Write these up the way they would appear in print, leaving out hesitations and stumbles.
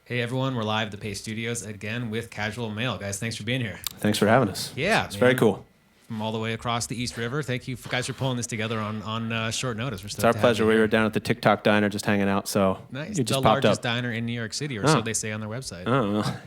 Hey everyone, we're live at the Paste Studios again with Casual Mail. Guys, thanks for being here. Thanks for having us. Yeah, it's very cool. From all the way across the East River. Thank you guys for pulling this together on short notice. It's our pleasure. We were down at the TikTok diner just hanging out, so nice. You just the popped largest up. diner in New York City, or so they say on their website. Oh, well.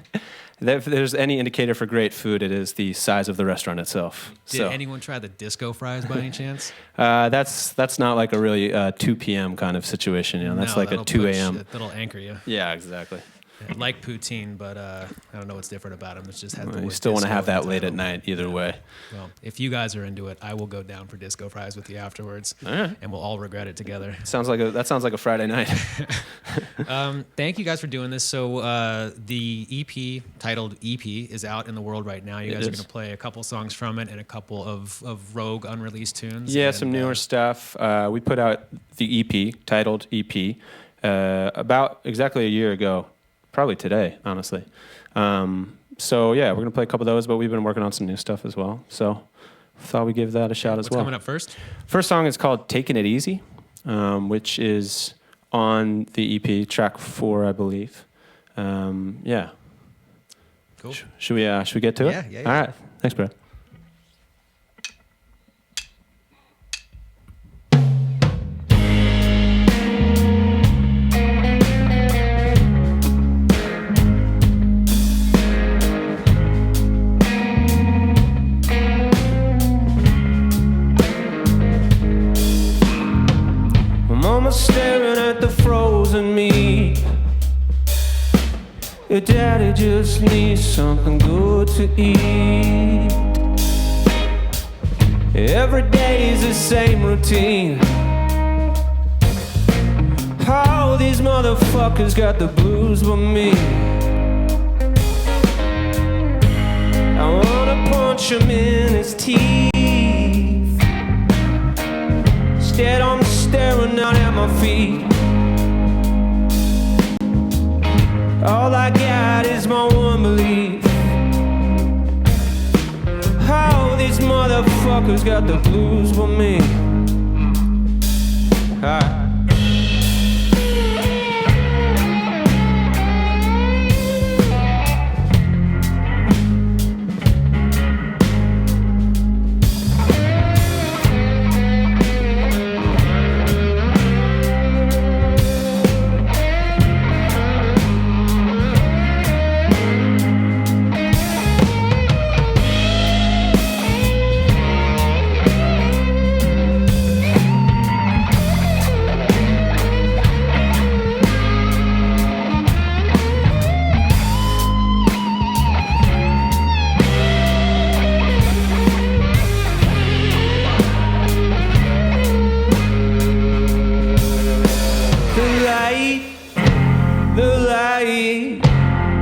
If there's any indicator for great food, it is the size of the restaurant itself. Did anyone try the disco fries by any chance? That's not like a really 2 p.m. kind of situation. You know, that's like a 2 a.m. That'll anchor you. Yeah, exactly. Yeah, like poutine, but I don't know what's different about them. It's just has the word you still want to disco have that in the late title. at night, either way. Well, if you guys are into it, I will go down for disco fries with you afterwards, All right. and we'll all regret it together. That sounds like a Friday night. Thank you guys for doing this. So the EP, titled EP, is out in the world right now. You guys are going to play a couple songs from it and a couple of rogue unreleased tunes. Yeah, some newer stuff. We put out the EP, titled EP, about exactly a year ago. Probably today, honestly. So yeah, we're going to play a couple of those, but we've been working on some new stuff as well. So thought we'd give that a shot as well. What's coming up first? First song is called Takin It Easy, which is on the EP, track 4, I believe. Yeah. Cool. Should we get to it? Yeah. All right. Thanks, bro. Mama staring at the frozen meat. Your daddy just needs something good to eat. Every day is the same routine. How these motherfuckers got the blues with me. I wanna punch him in his teeth. Instead I'm staring out at my feet. All I got is my one belief. How these motherfuckers got the blues with me.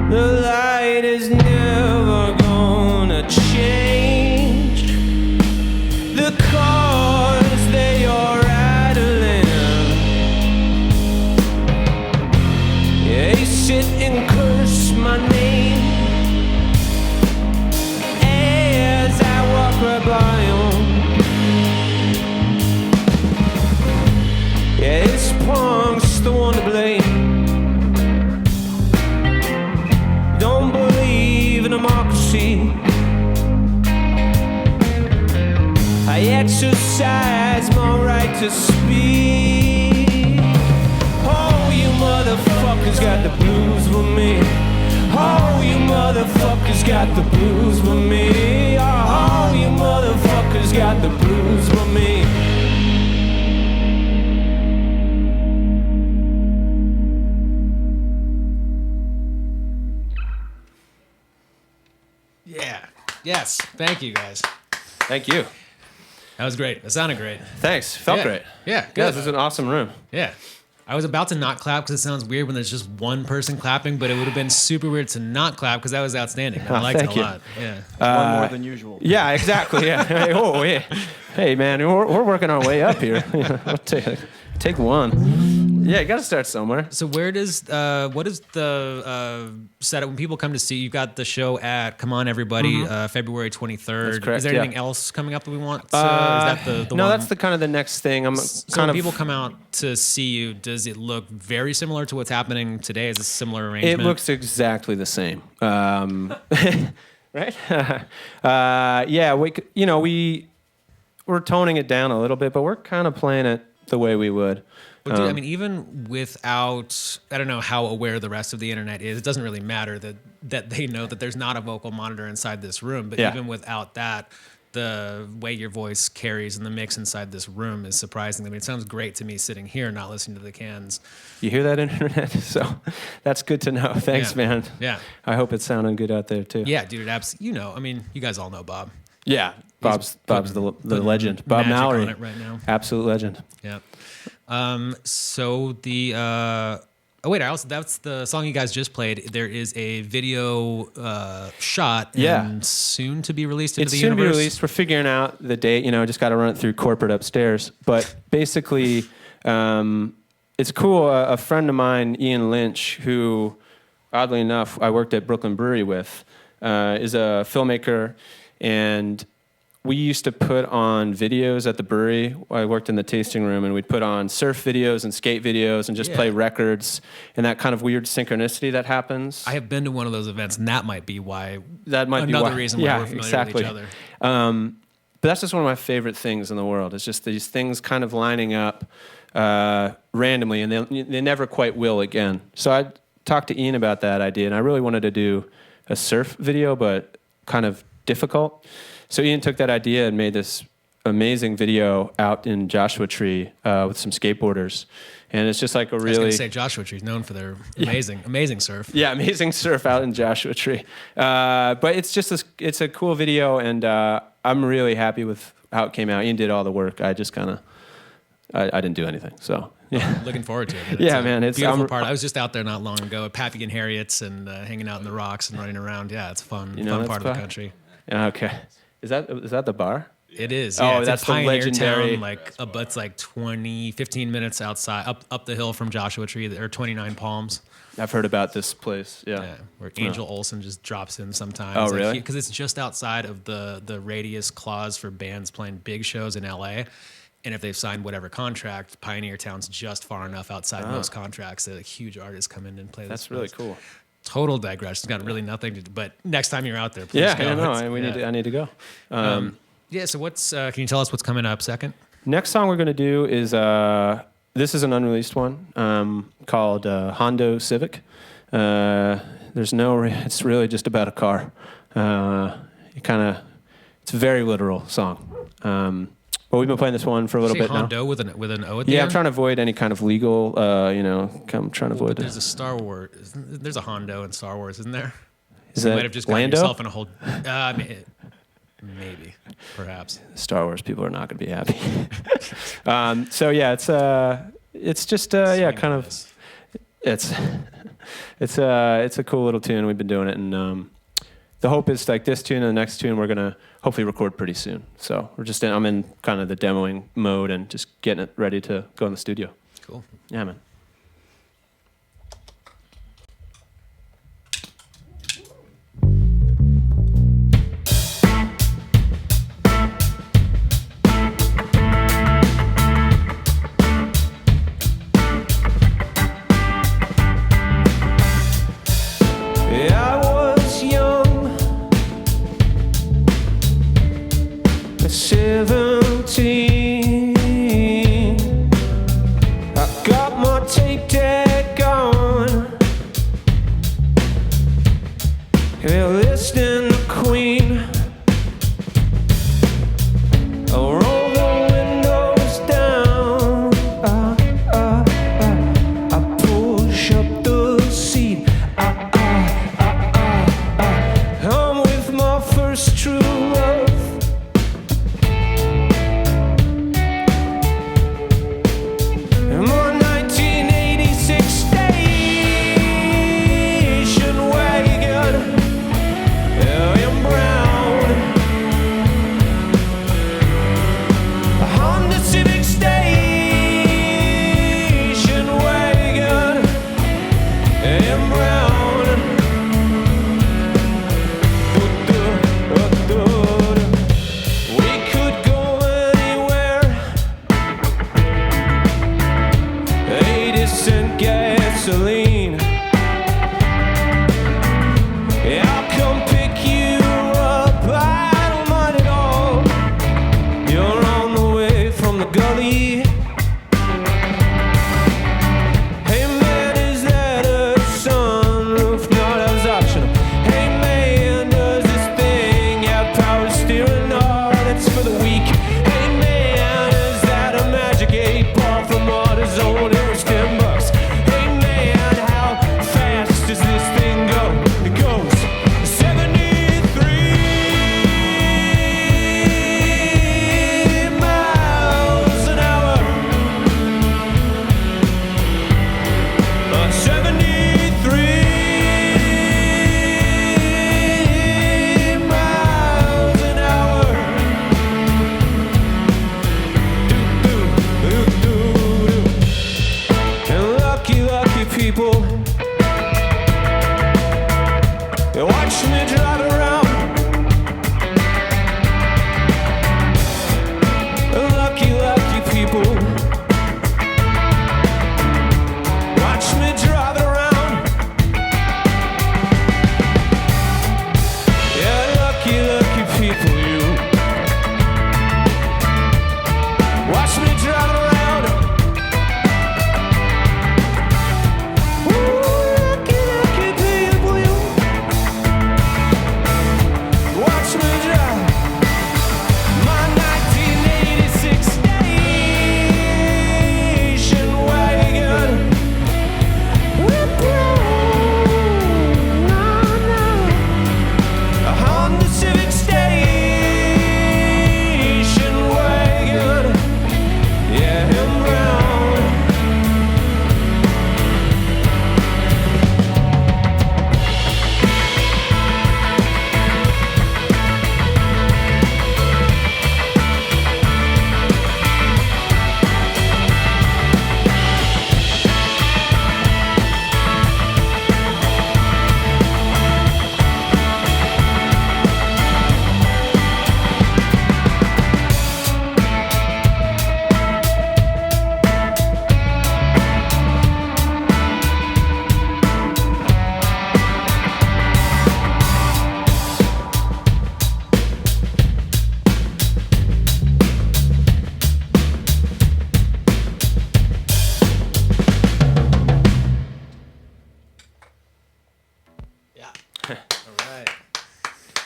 The light is never gonna change. The cars, they are idling. Yeah, they sit and curse my name as I walk right by them. Yeah, this punk's the one to blame. Don't believe in democracy. I exercise my right to speak. Oh, you motherfuckers got the blues with me. Oh, you motherfuckers got the blues with me. Oh, you motherfuckers got the blues with me. Yeah. Yes. Thank you, guys. Thank you. That was great. That sounded great. Thanks. Felt great. Yeah. Good. Yeah, this is an awesome room. Yeah. I was about to not clap because it sounds weird when there's just one person clapping, but it would have been super weird to not clap because that was outstanding. I liked it a lot. Yeah. One more than usual. Yeah, exactly. Yeah. Hey, oh, yeah. Hey, man, we're working our way up here. We'll take one. Yeah, you got to start somewhere. So what is the setup when people come to see? You've got the show at Come On Everybody, February 23rd. That's correct, Is there anything else coming up that we want? Is that the no, one? that's the kind of the next thing. So when people come out to see you, does it look very similar to what's happening today? Is it a similar arrangement? It looks exactly the same. Right? Yeah, we're toning it down a little bit, but we're kind of playing it the way we would. But dude, I mean, even without, I don't know how aware the rest of the internet is. It doesn't really matter that they know that there's not a vocal monitor inside this room. But even without that, the way your voice carries in the mix inside this room is surprising. I mean, it sounds great to me sitting here, not listening to the cans. You hear that, internet? So that's good to know. Thanks, man. Yeah. I hope it's sounding good out there too. Yeah, dude. I mean, you guys all know Bob. Yeah, Bob's the legend. Bob magic Mallory, on it right now. Absolute legend. Yeah. So the that's the song you guys just played. There is a video shot and soon to be released into the universe. It's soon to be released. We're figuring out the date. Just got to run it through corporate upstairs. But basically, it's cool. A friend of mine, Ian Lynch, who, oddly enough, I worked at Brooklyn Brewery with, is a filmmaker, and we used to put on videos at the brewery. I worked in the tasting room, and we'd put on surf videos and skate videos and just play records, and that kind of weird synchronicity that happens. I have been to one of those events, and that might be why. Another reason why we're familiar with each other. But that's just one of my favorite things in the world. It's just these things kind of lining up randomly, and they never quite will again. So I talked to Ian about that idea, and I really wanted to do a surf video, but kind of difficult. So Ian took that idea and made this amazing video out in Joshua Tree with some skateboarders. And it's just like a really... I was going to say Joshua Tree is known for their amazing surf. Yeah, amazing surf out in Joshua Tree. But it's just it's a cool video, and I'm really happy with how it came out. Ian did all the work. I just kind of... I didn't do anything, so... Yeah. Looking forward to it. Yeah, man. It's beautiful part. I was just out there not long ago at Pappy and Harriet's and hanging out in the rocks and running around. Yeah, it's fun part of the country. Yeah, okay. Is that the bar? It is. Yeah, it's that's a Pioneer the legendary. Town, it's like 15 minutes outside, up the hill from Joshua Tree. There are 29 Palms. I've heard about this place. Yeah, where Angel Olsen just drops in sometimes. Oh, really? Because it's just outside of the radius clause for bands playing big shows in LA. And if they've signed whatever contract, Pioneer Town's just far enough outside most contracts that huge artists come in and play. That's really cool. Total digression. It's got really nothing to do. But next time you're out there, please go. I need to go. So what's? Can you tell us what's coming up second? Next song we're going to do is this is an unreleased one called Hondo Civic. It's really just about a car. It's a very literal song. But we've been playing this one for a little bit Hondo now. with an O at the end? I'm trying to avoid any kind of legal, I'm trying to avoid it. There's a Star Wars. There's a Hondo in Star Wars, isn't there? You might have just gotten Lando? yourself in a whole... maybe, perhaps. Star Wars people are not going to be happy. It's just kind of... It's a cool little tune. We've been doing it, and the hope is like this tune and the next tune we're going to hopefully record pretty soon. So I'm in kind of the demoing mode and just getting it ready to go in the studio. Cool. Yeah, man. I was young, 17. I got my tape deck on, we're listening to Queen. I'll roll the windows down, I push up the seat. I'm with my first true love. And my 1986 station wagon,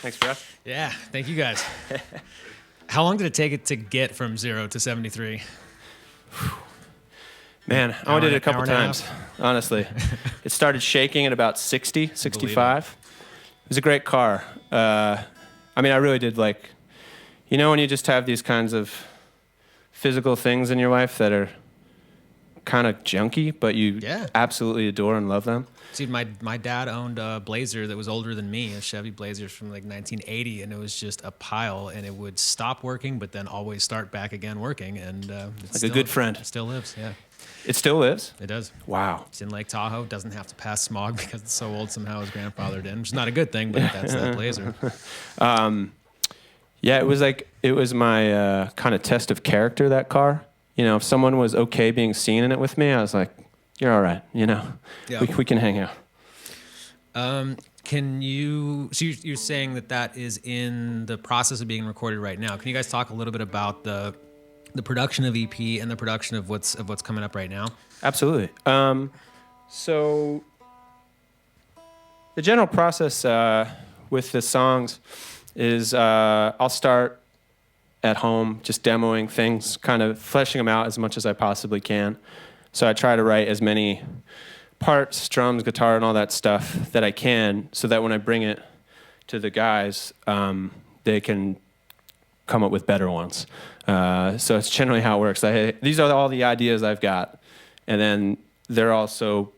Thanks, Jeff. Yeah, thank you guys. How long did it take it to get from 0 to 73? Man, I only did it a couple times, honestly. It started shaking at about 60, 65. It was a great car. I mean, I really did like, you know, when you just have these kinds of physical things in your life that are kind of junky, but you absolutely adore and love them. Dude, my dad owned a Blazer that was older than me, a Chevy Blazer from like 1980, and it was just a pile, and it would stop working, but then always start back again working, and like a good friend. It still lives, yeah. It still lives? It does. Wow. It's in Lake Tahoe. Doesn't have to pass smog because it's so old. Somehow his grandfather did, which is not a good thing, but that's that Blazer. Yeah, it was my kind of test of character, that car. You know, if someone was okay being seen in it with me, I was like, you're all right, you know, we can hang out. Can you, so you're saying that is in the process of being recorded right now. Can you guys talk a little bit about the production of EP and the production of what's coming up right now? Absolutely. So the general process with the songs is I'll start at home just demoing things, kind of fleshing them out as much as I possibly can. So I try to write as many parts, drums, guitar, and all that stuff that I can, so that when I bring it to the guys, they can come up with better ones. So it's generally how it works. These are all the ideas I've got, and then they're also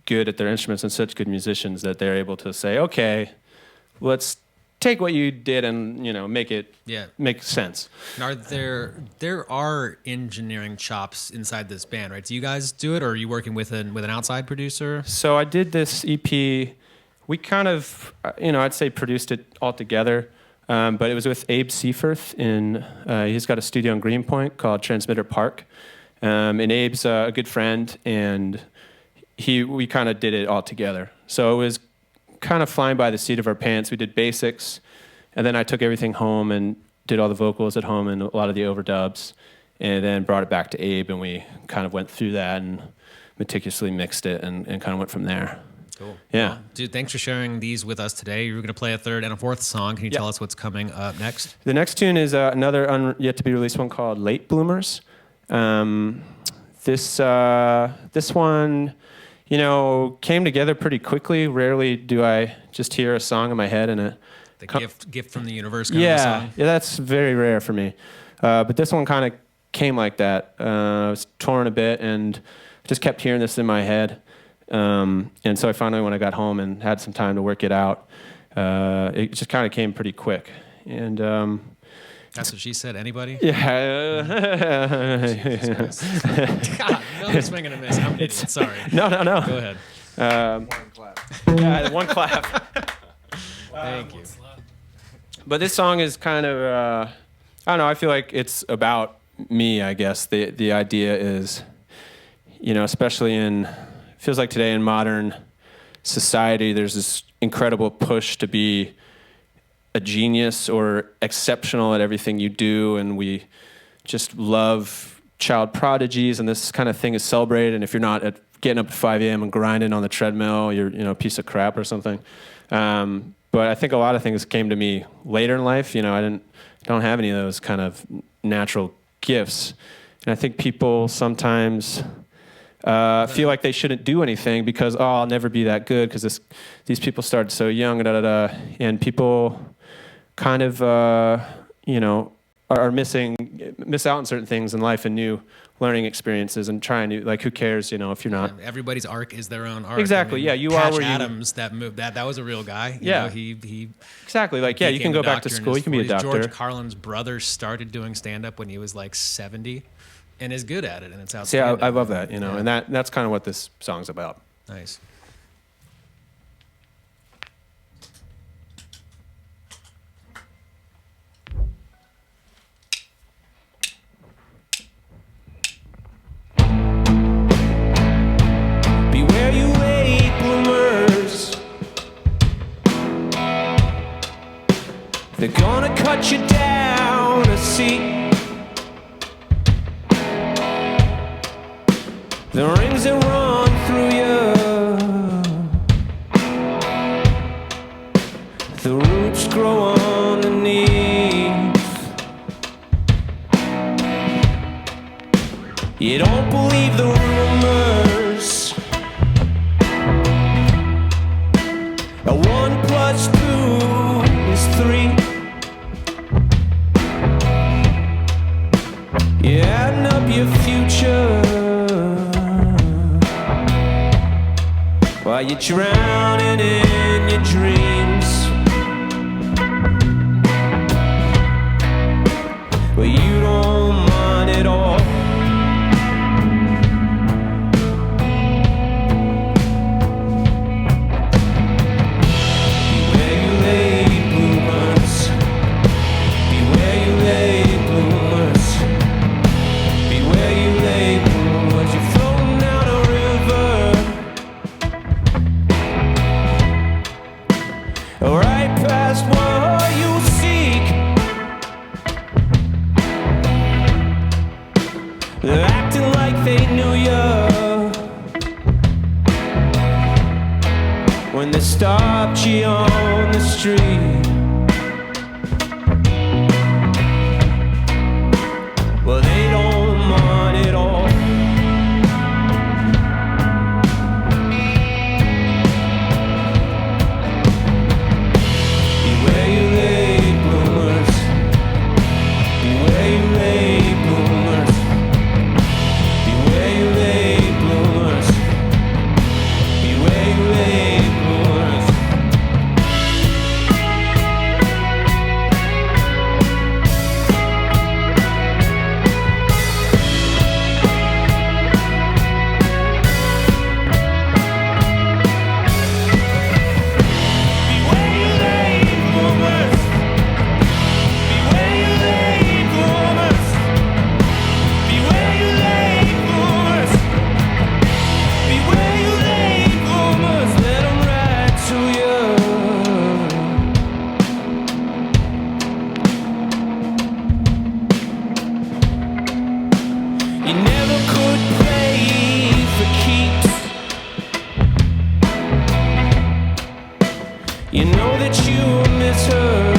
good at their instruments and such good musicians that they're able to say, okay, let's take what you did and make it make sense. Are there are engineering chops inside this band, right? Do you guys do it, or are you working with an outside producer? So I did this EP. We kind of I'd say produced it all together, but it was with Abe Seifert he's got a studio in Greenpoint called Transmitter Park, and Abe's a good friend, and we kind of did it all together. So it was kind of flying by the seat of our pants. We did basics, and then I took everything home and did all the vocals at home and a lot of the overdubs, and then brought it back to Abe, and we kind of went through that and meticulously mixed it and kind of went from there. Cool. Yeah. Well, dude, thanks for sharing these with us today. You're going to play a third and a fourth song. Can you tell us what's coming up next? The next tune is another yet to be released one called Late Bloomers. This one, came together pretty quickly. Rarely do I just hear a song in my head and gift from the universe kind of a song. Yeah, that's very rare for me. But this one kind of came like that. I was torn a bit and just kept hearing this in my head. And so I finally, when I got home and had some time to work it out, it just kind of came pretty quick. And that's what she said. Anybody? Yeah. God, no swing and a miss. I'm an idiot. Sorry. No. Go ahead. One clap. Yeah, one clap. Thank you. But this song is kind of, I don't know, I feel like it's about me, I guess. The idea is, especially feels like today in modern society, there's this incredible push to be a genius or exceptional at everything you do, and we just love child prodigies, and this kind of thing is celebrated. And if you're not getting up at 5 a.m. and grinding on the treadmill, you're a piece of crap or something. But I think a lot of things came to me later in life. I don't have any of those kind of natural gifts, and I think people sometimes feel like they shouldn't do anything because I'll never be that good because these people started so young, and people kind of are miss out on certain things in life and new learning experiences and trying to, like, who cares, if you're not. Everybody's arc is their own arc. Exactly. You Patch are where Adams, that moved that was a real guy. He exactly. Like, you can go back to school, you can be a doctor. George Carlin's brother started doing stand-up when he was like 70 and is good at it, and it's See, outstanding. I love that, and that's kind of what this song's about. Nice. Beware you late bloomers. They're gonna cut you down a seat. The rings that run through you, the roots grow underneath. You don't believe the rumors. A 1 + 2 is 3. You're adding up your future while you're drowning in your dreams. Well, you don't mind at all. Beware you late bloomers. Beware you late bloomers. Beware you late bloomers. You're floating down a river. Right past what you seek. They're acting like they knew you when they stopped you on the street. Well, they don't mind at all. Beware you late bloomers. Beware you late bloomers. Beware you late bloomers. Beware you late bloomers. You know that you miss her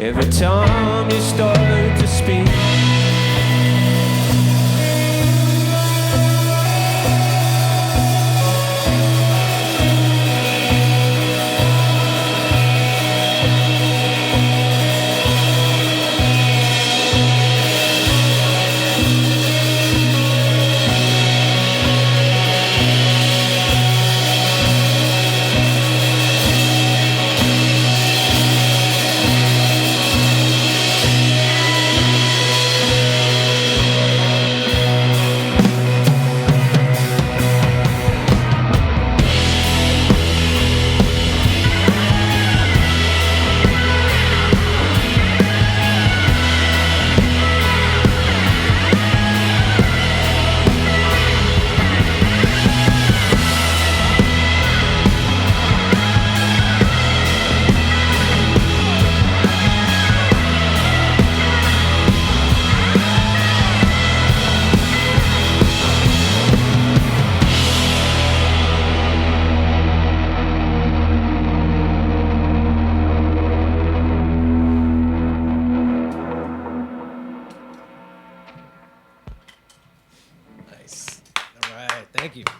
every time you start to speak.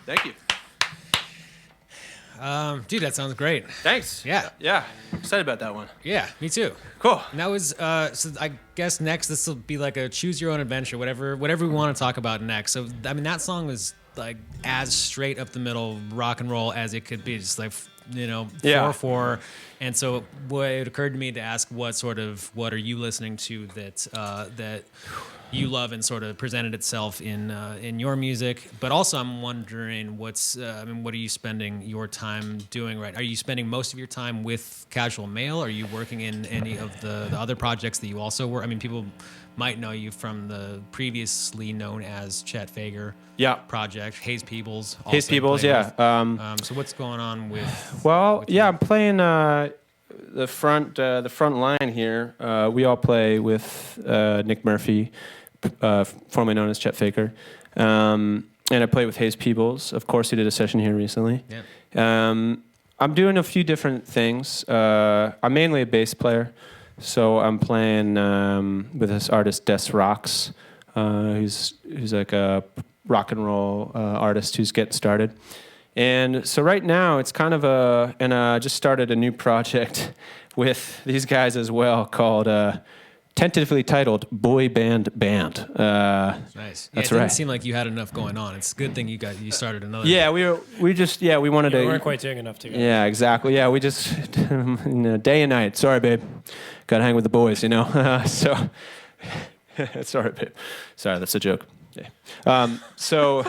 Thank you. Dude, that sounds great. Thanks. Yeah. Yeah. Excited about that one. Yeah, me too. Cool. And that was, so I guess next this will be like a choose your own adventure, whatever we want to talk about next. So, I mean, that song was like as straight up the middle rock and roll as it could be. Just like, 4/4. And so it occurred to me to ask what are you listening to that you love and sort of presented itself in your music, but also I'm wondering what are you spending your time doing right? Are you spending most of your time with Casual Male? Are you working in any of the other projects that you also work? I mean, people might know you from the previously known as Chet Fager project, Hayes Peebles. Yeah. So what's going on with? Well, with I'm playing the front line here. We all play with Nick Murphy, formerly known as Chet Faker, and I play with Hayes Peebles. Of course, he did a session here recently. Yeah. I'm doing a few different things. I'm mainly a bass player, so I'm playing with this artist Des Rocks, who's like a rock and roll artist who's getting started. And so right now it's kind of I just started a new project with these guys as well called tentatively titled Boy Band Band. Nice. That's it right. Didn't seem like you had enough going on. It's a good thing you started another. Yeah, we wanted to. We weren't quite doing enough together. Yeah, exactly. Yeah, we just day and night. Sorry, babe. Got to hang with the boys, So sorry, babe. Sorry, that's a joke. Yeah. So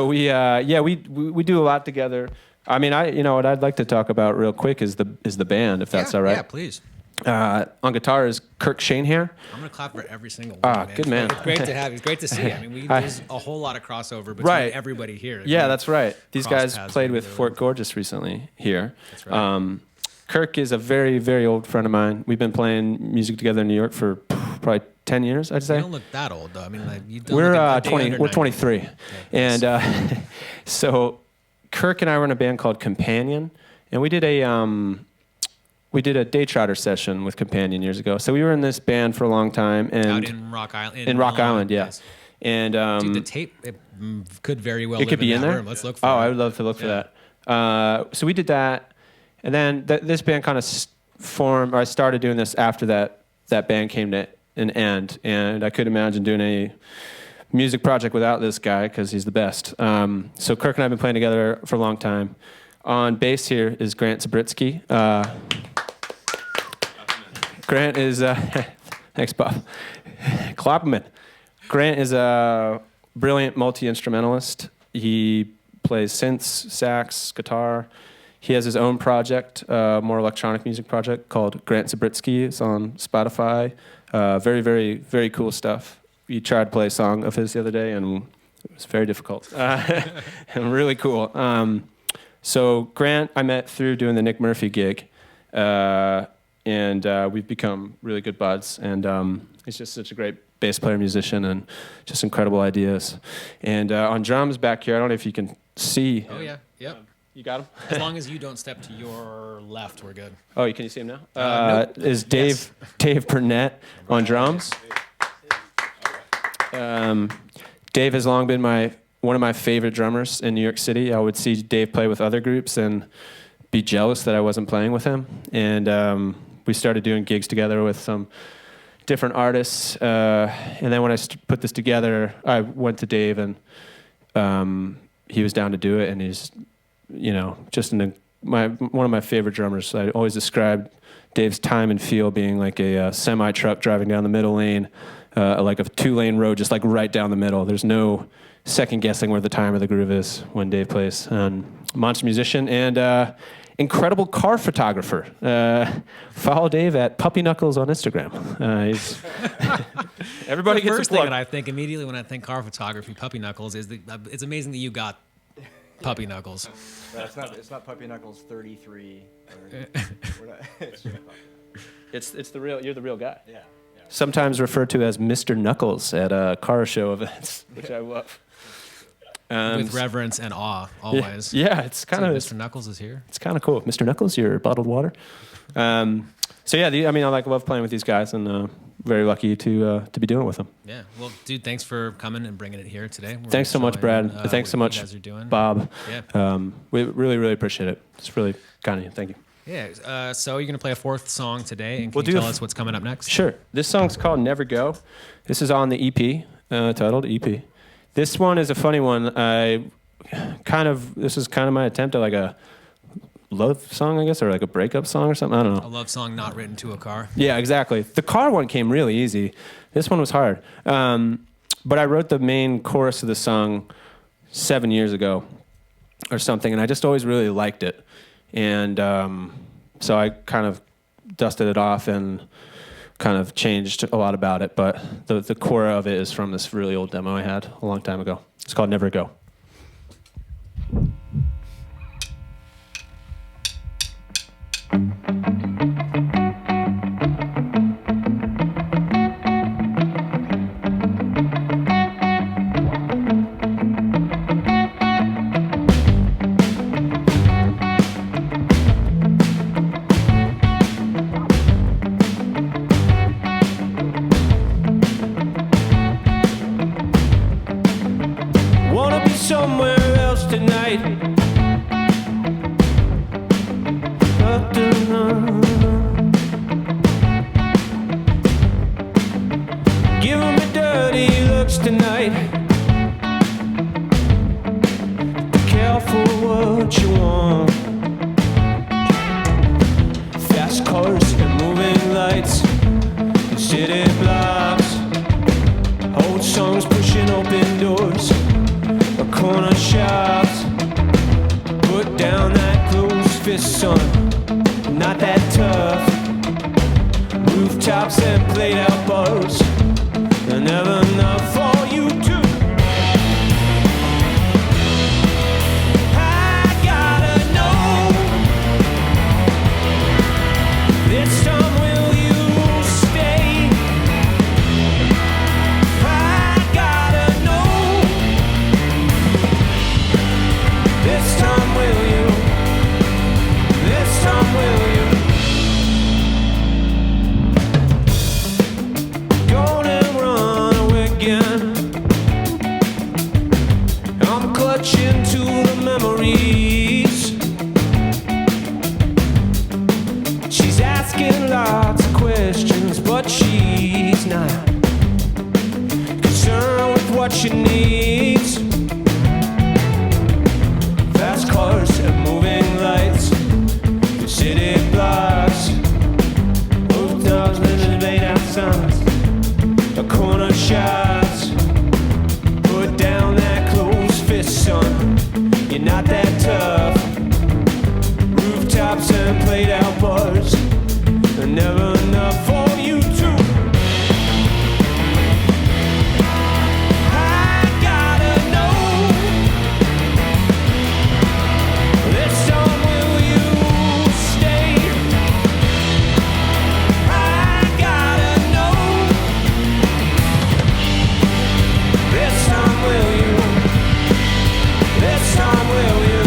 we do a lot together. I mean, what I'd like to talk about real quick is the band, if that's all right. Yeah, please. On guitar is Kirk Shanehair. I'm gonna clap for every single one. Man. Good man. It's great to have. It's great to see. I mean, there's a whole lot of crossover between everybody here. Yeah, that's right. These guys played with Fort Gorgeous recently here. That's right. Kirk is a very, very old friend of mine. We've been playing music together in New York for probably 10 years, I'd say. You don't look that old, though. I mean, like, you don't we're look 20. We're 23, okay. and so Kirk and I were in a band called Companion, and we did a day trotter session with Companion years ago. So we were in this band for a long time, and out in Rock Island. In Rock Island, yeah. Yes. And dude, the tape could very well. It could be in there. Room. Let's look for it. I would love to look for that. So we did that, and then this band kind of formed. Or I started doing this after that band came to an end, and I couldn't imagine doing any music project without this guy because he's the best. So Kirk and I have been playing together for a long time. On bass here is Grant Zabritsky. Grant is thanks, Bob. Klopperman. Grant is a brilliant multi-instrumentalist. He plays synths, sax, guitar. He has his own project, more electronic music project called Grant Zabritsky. It's on Spotify. Very, very, very cool stuff. We tried to play a song of his the other day, and it was very difficult and really cool. So Grant, I met through doing the Nick Murphy gig, and we've become really good buds. And he's just such a great bass player, musician, and just incredible ideas. And on drums back here, I don't know if you can see. Oh yeah. Yep. You got him? As long as you don't step to your left, we're good. Oh, can you see him now? Nope. Is Dave Burnett on drums? Dave has long been one of my favorite drummers in New York City. I would see Dave play with other groups and be jealous that I wasn't playing with him. And we started doing gigs together with some different artists. And then when I put this together, I went to Dave, and he was down to do it. And he's, just one of my favorite drummers. I always described Dave's time and feel being like a semi-truck driving down the middle lane, like a 2-lane road, just like right down the middle. There's no second guessing where the time or the groove is when Dave plays. Monster musician and incredible car photographer. Follow Dave at Puppy Knuckles on Instagram. Everybody gets a plug. The first thing that I think immediately when I think car photography, Puppy Knuckles, is it's amazing that you got Puppy Knuckles. It's not Puppy Knuckles 33. It's the real. You're the real guy. Yeah. Sometimes referred to as Mr. Knuckles at car show events, which I love. With reverence and awe, always. Yeah, it's kind of... Mr. Knuckles is here. It's kind of cool. Mr. Knuckles, your bottled water. I love playing with these guys, and very lucky to be doing it with them. Yeah. Well, dude, thanks for coming and bringing it here today. Thanks so much, Brad. Thanks so much, you guys are doing. Bob. Yeah. We really, really appreciate it. It's really kind of you. Thank you. Yeah. So you're going to play a fourth song today, and can We'll you do tell us what's coming up next? Sure. This song's called Never Go. This is on the EP, titled EP. This one is a funny one. This is kind of my attempt at like a love song, I guess, or like a breakup song or something. I don't know. A love song not written to a car. Yeah, exactly. The car one came really easy. This one was hard. But I wrote the main chorus of the song 7 years ago or something, and I just always really liked it. And so I kind of dusted it off and kind of changed a lot about it. But the core of it is from this really old demo I had a long time ago. It's called Never Go. Wanna be somewhere else tonight. Giving me dirty looks tonight. Be careful what you want. Fast cars and moving lights, city blocks, old songs pushing open doors, corner shops. Put down that closed fist, son, not that tough. Rooftops and played out bars, they're never enough for you too. I gotta know, this time will you stay? I gotta know, this time will you? This time will you? Gonna run away again. I'm clutching to the memories. She's asking lots of questions, but she's not concerned with what she needs. Fast cars and moving lights, the city blocks, rooftops and laid out signs, the corner shops. Put down that closed fist, son, you're not that tough. Rooftops and played out bars, they're never enough for you too. I gotta know, this time will you stay? I gotta know, this time will you? This time will you?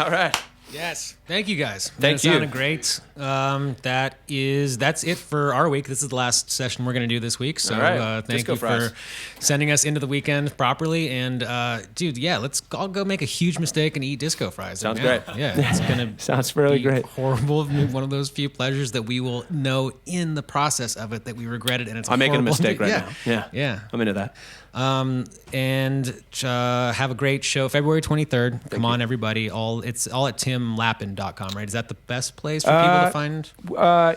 All right. Yes. Thank you guys. Thank you. It sounded great. That's it for our week. This is the last session we're going to do this week. So All right. thank Disco you fries. for sending us into the weekend properly. And dude, yeah, let's all go make a huge mistake and eat disco fries. Sounds right great. now. Yeah, it's going to Sounds really be great. horrible. One of those few pleasures that we will know in the process of it that we regret it. And it's I'm making a horrible. mistake right Yeah. now. Yeah. Yeah. I'm into that. And have a great show February 23rd. Come on, everybody. It's all at timlappin.com, right? Is that the best place for people to find?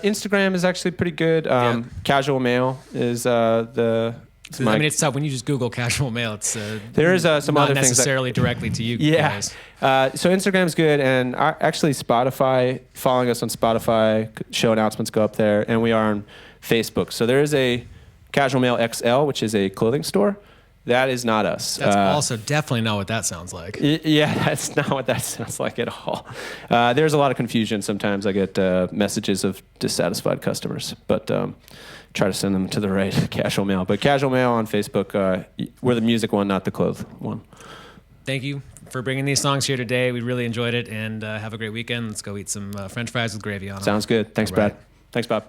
Instagram is actually pretty good. Casual Mail is It's tough when you just Google casual mail. It's there is some not other things necessarily directly to you guys. So Instagram's good, and actually Spotify. Following us on Spotify, show announcements go up there, and we are on Facebook. So there is a Casual Mail XL, which is a clothing store. That is not us. That's also definitely not what that sounds like. Yeah, that's not what that sounds like at all. There's a lot of confusion. Sometimes I get messages of dissatisfied customers, but try to send them to the right Casual Mail. But Casual Mail on Facebook, we're the music one, not the clothes one. Thank you for bringing these songs here today. We really enjoyed it, and have a great weekend. Let's go eat some French fries with gravy on them. Sounds good. Thanks, All right. Brad. Thanks, Bob.